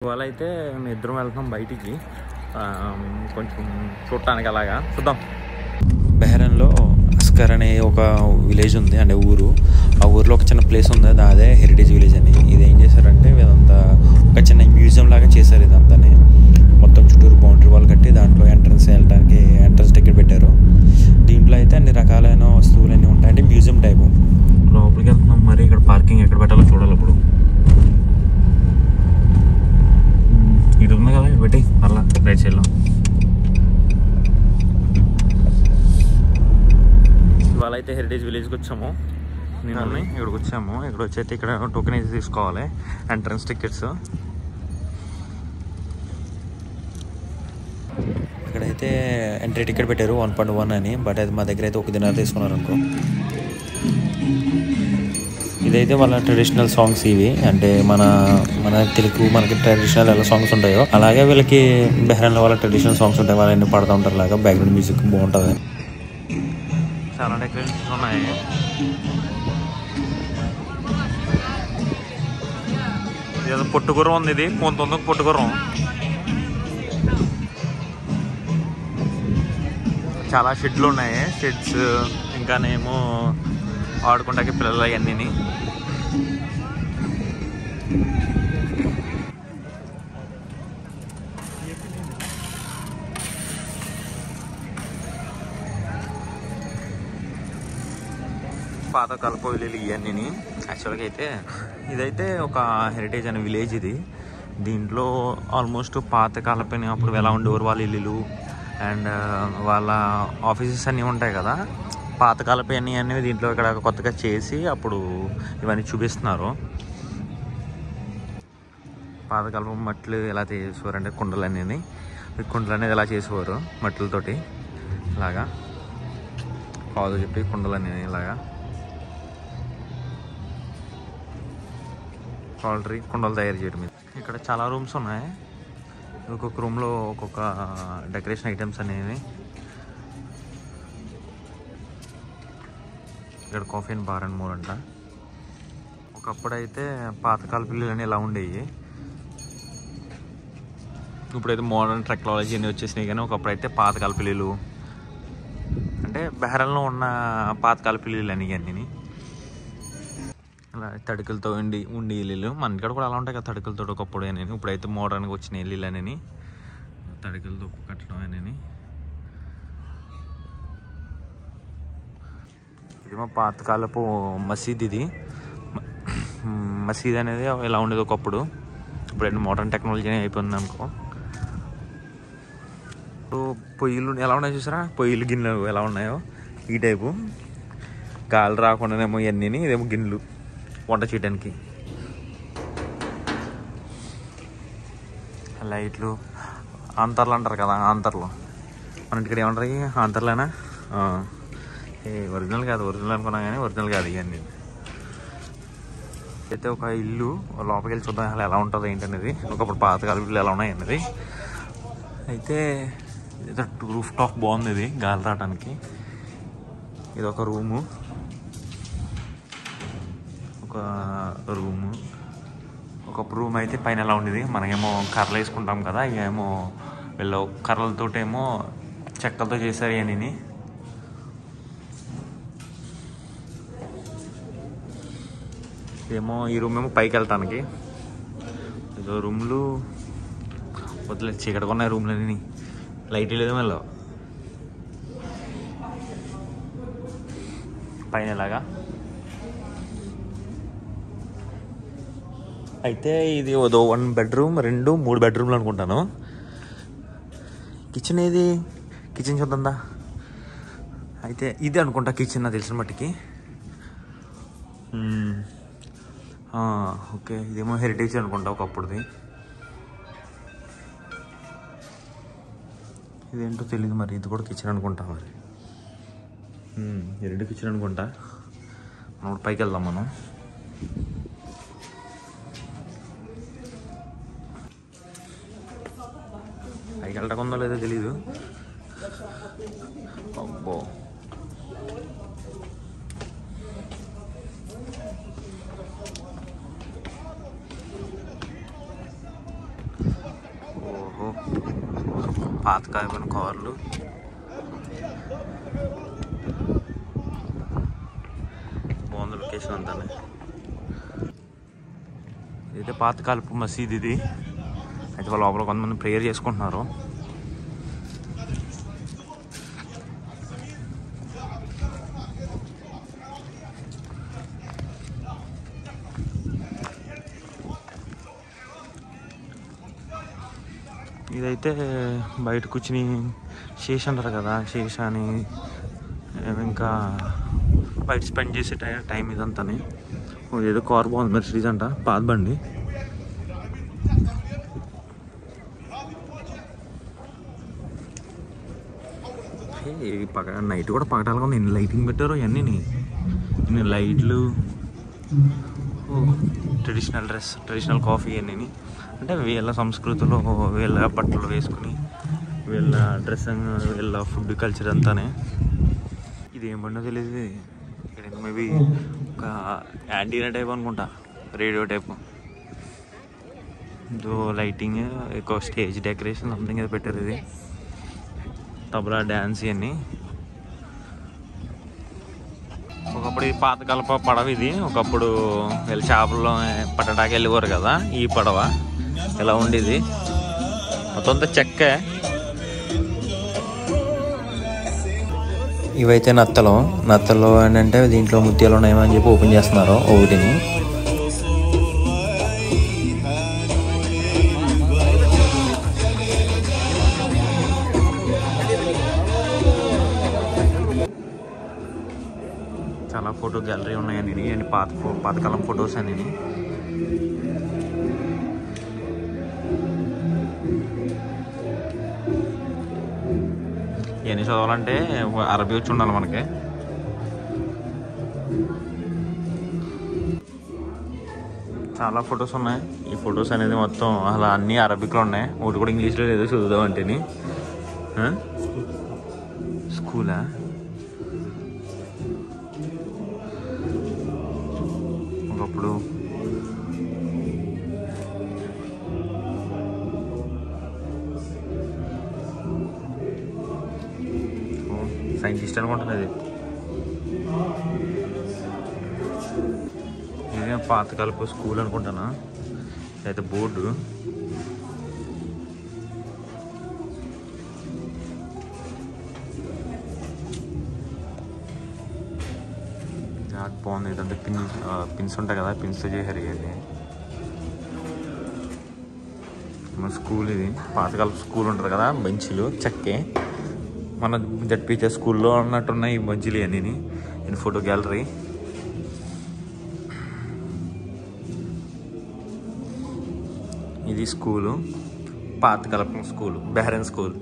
ఇవాళ అయితే మేము ఇద్దరం వెళ్తాం బయటికి కొంచెం చూడటానికి అలాగా చూద్దాం. బెహ్రెన్లో అస్కర్ అనే ఒక విలేజ్ ఉంది, అంటే ఊరు. ఆ ఊరిలో ఒక చిన్న ప్లేస్ ఉంది, అదే హెరిటేజ్ విలేజ్ అని. ఇది ఏం చేశారంటే ఇదంతా ఒక చిన్న మ్యూజియం లాగా చేశారు. ఇదంతా మొత్తం చుట్టూరు బౌండరీ వాల్ కట్టి దాంట్లో ఎంట్రన్స్ వెళ్ళడానికి ఎంట్రన్స్ టికెట్ పెట్టారు. దీంట్లో అయితే అన్ని రకాలైన వస్తువులు అన్నీ ఉంటాయి, అంటే మ్యూజియం టైపు. లోపలికి వెళ్తున్నాం. మరి ఇక్కడ పార్కింగ్ ఎక్కడ పెట్టాలో చూడాలి. ఇప్పుడు ఇది ఉంది కదా, ఇది పెట్టి అలా రైట్ సైడ్లో. ఇవాళ అయితే హెరిటేజ్ విలేజ్కి వచ్చాము. నేను ఇక్కడికి వచ్చాము. ఇక్కడ వచ్చైతే ఇక్కడ టోకెన్ అయితే తీసుకోవాలి, ఎంట్రన్స్ టికెట్స్. ఇక్కడైతే ఎంట్రీ టికెట్ పెట్టారు 1.1 అని, బట్ అది మా దగ్గర అయితే ఒక దినాలు తీసుకున్నారు అనుకో. ఇదైతే వాళ్ళ ట్రెడిషనల్ సాంగ్స్ ఇవి, అంటే మన తెలుగు మనకి ట్రెడిషనల్ ఎలా సాంగ్స్ ఉంటాయో అలాగే వీళ్ళకి బెహ్రెన్లో వాళ్ళ ట్రెడిషనల్ సాంగ్స్ ఉంటాయి. వాళ్ళన్నీ పాడుతూ ఉంటారు. అలాగా బ్యాక్గ్రౌండ్ మ్యూజిక్ బాగుంటుంది. చాలా డెకరేషన్స్ ఉన్నాయి. ఏదో పొట్టుగుర్రం ఉంది, ఇది కొంత పొట్టుగుర్రం. చాలా షెడ్లు ఉన్నాయి, షెడ్స్. ఇంకానేమో ఆడుకుంటాకి పిల్లలు అవన్నీ. పాత కాలపు ఇల్లు ఇవన్నీ. యాక్చువల్గా అయితే ఇదైతే ఒక హెరిటేజ్ అనే విలేజ్ ఇది. దీంట్లో ఆల్మోస్ట్ పాత కాలపైన అప్పుడు ఎలా ఉండేవారు వాళ్ళ ఇల్లులు అండ్ వాళ్ళ ఆఫీసెస్ అన్నీ ఉంటాయి కదా, పాతకాలపు అన్నీ దీంట్లో ఇక్కడ కొత్తగా చేసి అప్పుడు ఇవన్నీ చూపిస్తున్నారు. పాతకాలపు మట్లు ఎలా చేసేవారు అంటే కుండలు అనేది ఎలా చేసేవారు మట్లతోటి. ఇలాగా కాదు చెప్పి కుండలు అనేది ఇలాగా పౌల్ట్రీ కుండలు తయారు చేయడం. ఇక్కడ చాలా రూమ్స్ ఉన్నాయి. ఒక్కొక్క రూమ్లో ఒక్కొక్క డెకరేషన్ ఐటమ్స్ అనేవి. ఇక్కడ coffee and bar and more అంట. ఒకప్పుడైతే పాతకాల పిల్లలు అని ఇలా ఉండేవి, ఇప్పుడైతే మోడర్న్ టెక్నాలజీ అన్నీ వచ్చేసినాయి. కానీ ఒకప్పుడైతే పాతకాల పిల్లలు అంటే బెహ్రెన్లో ఉన్న పాతకాల పిల్లలు అన్నీ అలా తడికలతో ఉండి ఇల్లు. మన ఇక్కడ కూడా అలా ఉంటాయి కదా తడికలతో ఒకప్పుడు అని. ఇప్పుడైతే మోడర్న్గా వచ్చిన ఇల్లు అని తడికలతో కట్టడం అని. ఇదేమో పాతకాలపు మసీద్. ఇది మసీద్ అనేది ఇలా ఉండేది ఒకప్పుడు. ఇప్పుడైతే మోడర్న్ టెక్నాలజీ అయిపోయింది అనుకో. పొయ్యిలు ఎలా ఉన్నాయో చూసారా, పొయ్యిలు గిన్నెలు ఎలా ఉన్నాయో ఈ టైపు. గాలి రాకుండానేమో ఇవన్నీ. ఇదేమో గిన్నెలు వంట చేయడానికి. లైట్లు ఆంతర్లు అంటారు కదా, ఆంతర్లు మన ఇక్కడ ఏమంటారు ఆంతర్లేనా? ఒరిజినల్ కాదు, ఒరిజినల్ అనుకున్నా కానీ ఒరిజినల్ కాదు ఇవన్నీ. అయితే ఒక ఇల్లు లోపలికి వెళ్ళి చూద్దాం అసలు ఎలా ఉంటుంది ఏంటనేది. ఒకప్పుడు పాతకాల ఇల్లు ఎలా ఉన్నాయి అన్నది. అయితే ఏదో రూఫ్ టాప్ బాగుంది, ఇది గాలి రావడానికి. ఇది ఒక రూము, ఒక రూమ్ అయితే పైన ఎలా ఉండేది. మనకేమో కర్రలు వేసుకుంటాం కదా, ఇవేమో వీళ్ళు కర్రలతోటేమో చెక్కలతో చేశారు ఇవన్నీ. ఏమో ఈ రూమ్ ఏమో పైకి వెళ్తానికి. ఏదో రూమ్లు వదిలే చీకటిగా ఉన్నాయి రూమ్లన్నీ, లైట్ లేదు మళ్ళీ పైన ఇలాగా. అయితే ఇది ఏదో 1 బెడ్రూమ్ 2 3 బెడ్రూమ్లు అనుకుంటాను. కిచెన్ ఏది, కిచెన్ చూద్దా. అయితే ఇది అనుకుంటా కిచెన్ నాకు తెలిసిన మట్టికి. ఓకే, ఇదేమో హెరిటేజ్ అనుకుంటా ఒకప్పుడుది. ఇదేంటో తెలియదు మరి, ఇది కూడా కిచెన్ అనుకుంటా మరి. ఈ 2 కిచెన్ అనుకుంటా. మనం పైకి వెళ్దాం. మనం పైకి వెళ్ళకుందో లేదో తెలీదు. అబ్బో, ఓ పాతకాయమైన కార్లు, బాగుంది లొకేషన్ అంతా. ఇదైతే పాతకాలపు మసీద్ ఇది. అయితే వాళ్ళ లోపల కొంతమంది ప్రేయర్ చేసుకుంటున్నారు. ఇదైతే బయట కూర్చుని శేష అంటారు కదా, శేష అని ఇంకా బయట స్పెండ్ చేసే టైం ఇదంతానే. ఏదో కార్ బాగుంది, మెర్సిడీస్ అంట, పాత బండి. నైట్ కూడా పగటాలుగా ఉంది. ఎన్ని లైటింగ్ పెట్టారు ఇవన్నీ, ఇన్ని లైట్లు. ట్రెడిషనల్ కాఫీ అన్నీ అంటే వీళ్ళ సంస్కృతిలో వీళ్ళ బట్టలు వేసుకుని వీళ్ళ డ్రెస్సింగ్, వీళ్ళ ఫుడ్ కల్చర్ అంతానే. ఇది ఏమన్నా తెలియదు. ఇక్కడ మేబీ ఒక యాంటీనా టైప్ అనుకుంటా, రేడియో టైప్. లైటింగ్, ఎక్కువ స్టేజ్ డెకరేషన్ సంథింగ్ ఏదో పెట్టారు. ఇది తబలా డ్యాన్స్ ఇవన్నీ. ఒకప్పుడు ఇది పాతకాలప పడవ. ఇది ఒకప్పుడు వీళ్ళు చేపల్లో పట్టడానికి వెళ్ళేవారు కదా. ఈ పడవ ఇలా ఉండేది, మొత్తం చెక్క. ఇవైతే నత్తలు ఏంటంటే దీంట్లో ముత్యాలు ఉన్నాయేమో అని చెప్పి ఓపెన్ చేస్తున్నారు ఒకటిని. చాలా ఫోటో గ్యాలరీ ఉన్నాయని, అండ్ పాతకాలం ఫొటోస్ అని. ఇవన్నీ చదవాలంటే అరబీ వచ్చి ఉండాలి మనకి. చాలా ఫొటోస్ ఉన్నాయి. ఈ ఫొటోస్ అనేది మొత్తం అలా అన్నీ అరబిక్లో ఉన్నాయి. ఒకటి కూడా ఇంగ్లీష్లో లేదో చదువుదామంటేని. స్కూలా? ఒకప్పుడు సైంటిస్ట్ అనుకుంటున్నది. ఇదే పాతకాలపు స్కూల్ అనుకుంటానా. అయితే బోర్డు బాగుంది. ఇదంతా పిన్స్ ఉంటాయి కదా, పిన్స్తో చేశారు. ఇవన్నీ మన స్కూల్. ఇది పాతకాలపు స్కూల్ ఉంటుంది కదా, బెంచీలు చెక్కే. మన జడ్పీచే స్కూల్లో ఉన్నట్టున్నాయి ఈ బెంచీలు ఇవన్నీ. ఇది ఫోటో గ్యాలరీ. ఇది స్కూలు, పాతకాలపు స్కూలు, బెహ్రెన్ స్కూల్.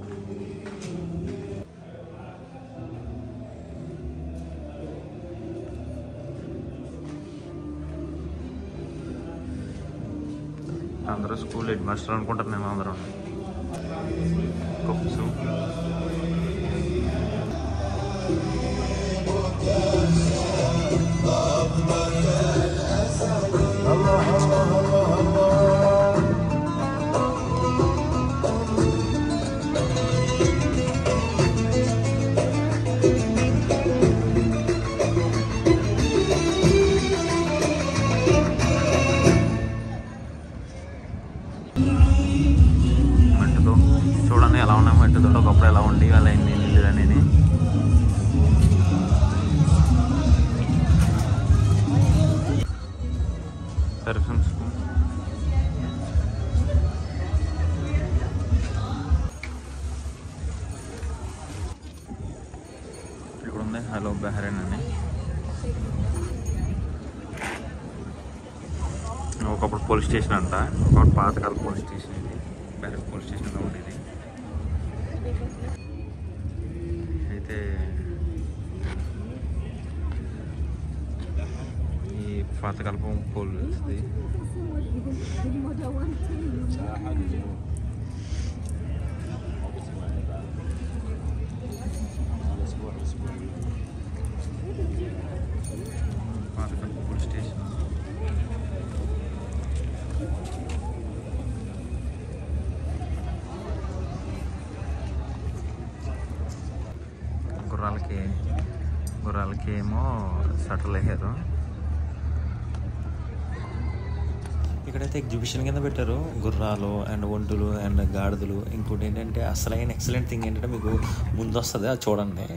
అందరూ స్కూల్ హెడ్ మాస్టర్ అనుకుంటారు. నేను అందరూ కప్స్. మట్టితో చూడండి ఎలా ఉన్నాయి. మట్టితో ఒకప్పుడు ఎలా ఉండి అలా ఎన్ని ఇల్లు అనేది. సరే ఫ్రెండ్స్, ఇక్కడ ఉంది హలో బెహ్రెన్ అని. ఒకప్పుడు పోలీస్ స్టేషన్ అంట, ఒకప్పుడు పాతకాల పోలీస్ స్టేషన్. ఇది బెహ్రెన్ పోలీస్ స్టేషన్లో ఉండేది. అయితే ఈ పాతకాలపు పోలీస్ది పాతకాలపు పోలీస్ స్టేషన్. గుర్రాలకి ఏమో షటర్లు వేసారు. ఇక్కడైతే ఎగ్జిబిషన్ కింద పెట్టారు గుర్రాలు అండ్ ఒంటులు అండ్ గాడిదలు. ఇంకోటి ఏంటంటే అసలైన ఎక్సలెంట్ థింగ్ ఏంటంటే మీకు ముందు వస్తుంది, అది చూడండి.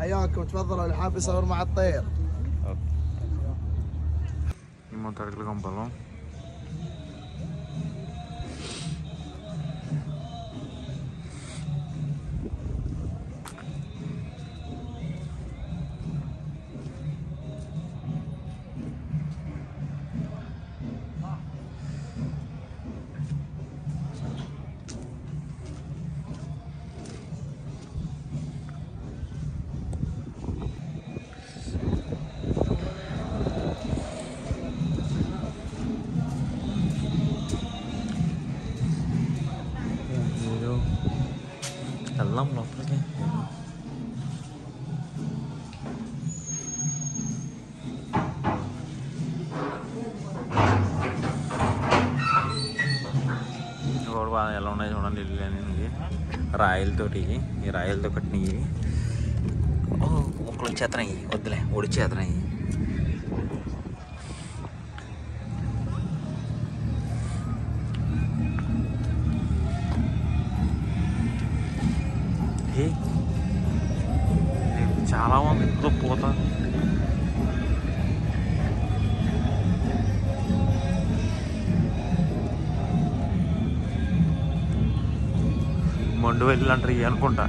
حياكم تفضلوا اللي حاب يصور مع الطير. అడుగులు కంపలం వెళ్దాం లోపలికి. బాగా ఎలా ఉన్నాయి చూడండి ఇల్లు అనేది రాయలతోటి. ఈ రాయలతో కట్టినవి ముక్కలు వచ్చేతనాయి, వద్దులే ఒడిచేతనాయి. చాలా మంది ఎంతో పోతా మొండు వెళ్ళి అంటారు ఇవి అనుకుంటా.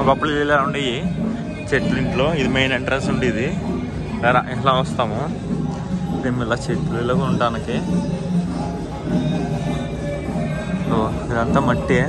ఒకప్పుడు ఇలా ఉండేవి చెట్లు ఇంట్లో. ఇది మెయిన్ ఎంట్రన్స్ ఉండేది. ఇట్లా వస్తాము మేము ఇలా చెట్లలో ఉండటానికి. ఇదంతా మట్టి.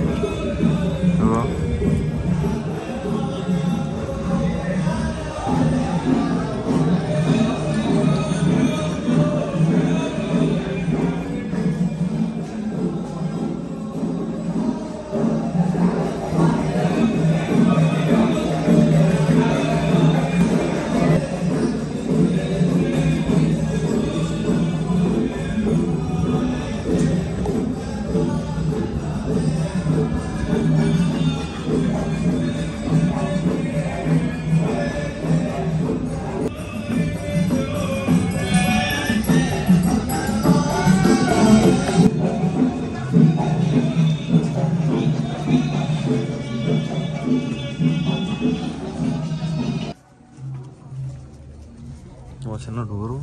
చిన్న డోరు.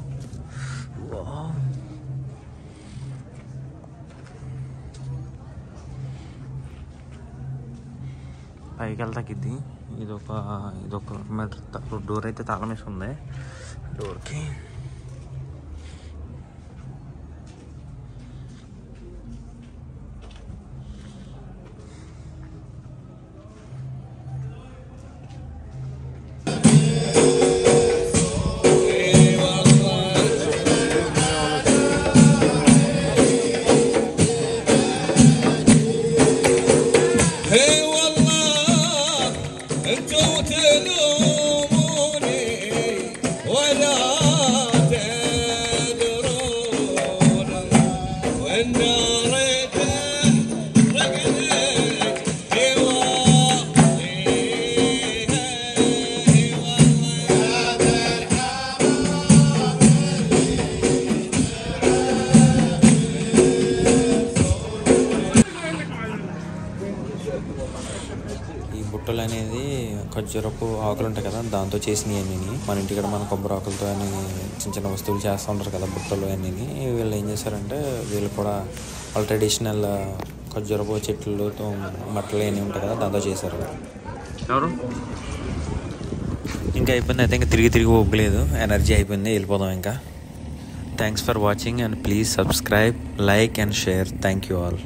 పైకి వెళ్తాకిద్ది. ఇదొక మీటర్ డోర్ అయితే తాళం వేసి ఉంది డోర్కి. انتو تلوموني ولا బుట్టలు అనేది ఖర్జూరపు ఆకులు ఉంటాయి కదా, దాంతో చేసినవి అన్నీ. మన ఇంటికాడ మన కొబ్బరి ఆకులతో అని చిన్న చిన్న వస్తువులు చేస్తూ ఉంటారు కదా బుట్టలు అన్నీ. వీళ్ళు ఏం చేశారంటే వీళ్ళు కూడా వాళ్ళ ట్రెడిషనల్ ఖర్జూరపు చెట్లతో మట్టలు అన్నీ ఉంటాయి కదా, దాంతో చేశారు. ఎవరు ఇంకా అయిపోయింది అయితే, ఇంకా తిరిగి ఒగ్గలేదు, ఎనర్జీ అయిపోయింది, వెళ్ళిపోదాం ఇంకా. Thanks for watching and please subscribe, like and share. Thank you all.